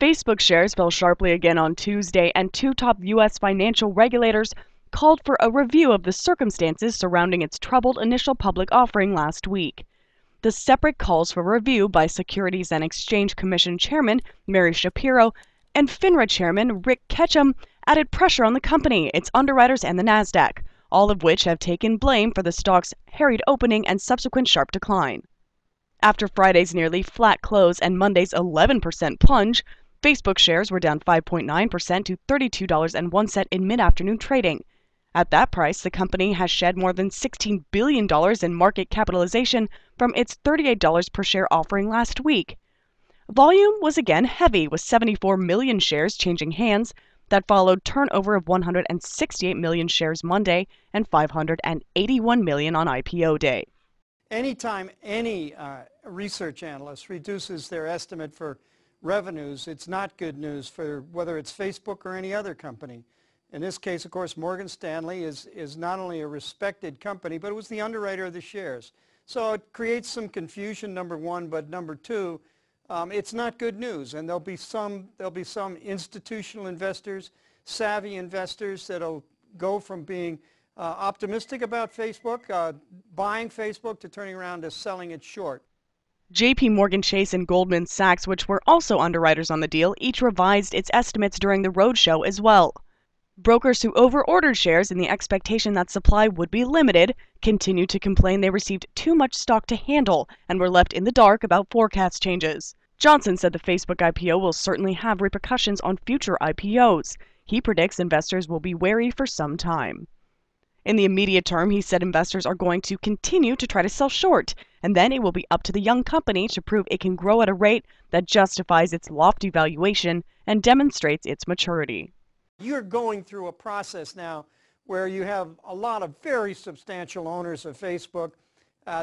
Facebook shares fell sharply again on Tuesday, and two top U.S. financial regulators called for a review of the circumstances surrounding its troubled initial public offering last week. The separate calls for review by Securities and Exchange Commission Chairman Mary Schapiro and FINRA Chairman Rick Ketchum added pressure on the company, its underwriters, and the Nasdaq, all of which have taken blame for the stock's harried opening and subsequent sharp decline. After Friday's nearly flat close and Monday's 11% plunge, Facebook shares were down 5.9% to $32.01 in mid-afternoon trading. At that price, the company has shed more than $16 billion in market capitalization from its $38 per share offering last week. Volume was again heavy, with 74 million shares changing hands. That followed turnover of 168 million shares Monday and 581 million on IPO day. Anytime any research analyst reduces their estimate for revenues, it's not good news for whether it's Facebook or any other company. In this case, of course, Morgan Stanley is not only a respected company, but it was the underwriter of the shares. So it creates some confusion, number one, but number two, it's not good news. And there'll be some institutional investors, savvy investors that'll go from being optimistic about Facebook, buying Facebook, to turning around to selling it short. JPMorgan Chase and Goldman Sachs, which were also underwriters on the deal, each revised its estimates during the roadshow as well. Brokers who overordered shares in the expectation that supply would be limited continued to complain they received too much stock to handle and were left in the dark about forecast changes. Johnson said the Facebook IPO will certainly have repercussions on future IPOs. He predicts investors will be wary for some time. In the immediate term, he said investors are going to continue to try to sell short, and then it will be up to the young company to prove it can grow at a rate that justifies its lofty valuation and demonstrates its maturity. You're going through a process now where you have a lot of very substantial owners of Facebook.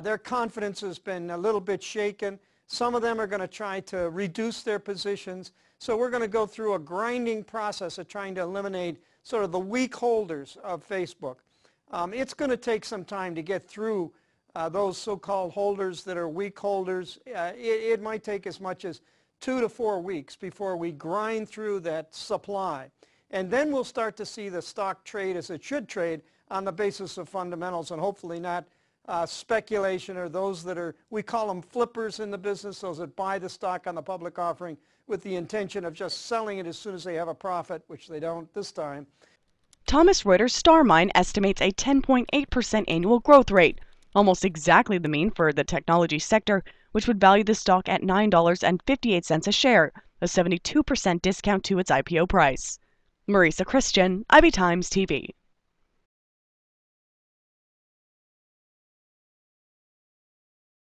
Their confidence has been a little bit shaken. Some of them are going to try to reduce their positions. So we're going to go through a grinding process of trying to eliminate sort of the weak holders of Facebook. It's going to take some time to get through those so-called holders that are weak holders. It might take as much as 2 to 4 weeks before we grind through that supply. And then we'll start to see the stock trade as it should trade on the basis of fundamentals, and hopefully not speculation, or those that are, we call them flippers in the business, those that buy the stock on the public offering with the intention of just selling it as soon as they have a profit, which they don't this time. Thomson Reuters StarMine estimates a 10.8% annual growth rate, almost exactly the mean for the technology sector, which would value the stock at $9.58 a share, a 72% discount to its IPO price. Marisa Christian, IB Times TV.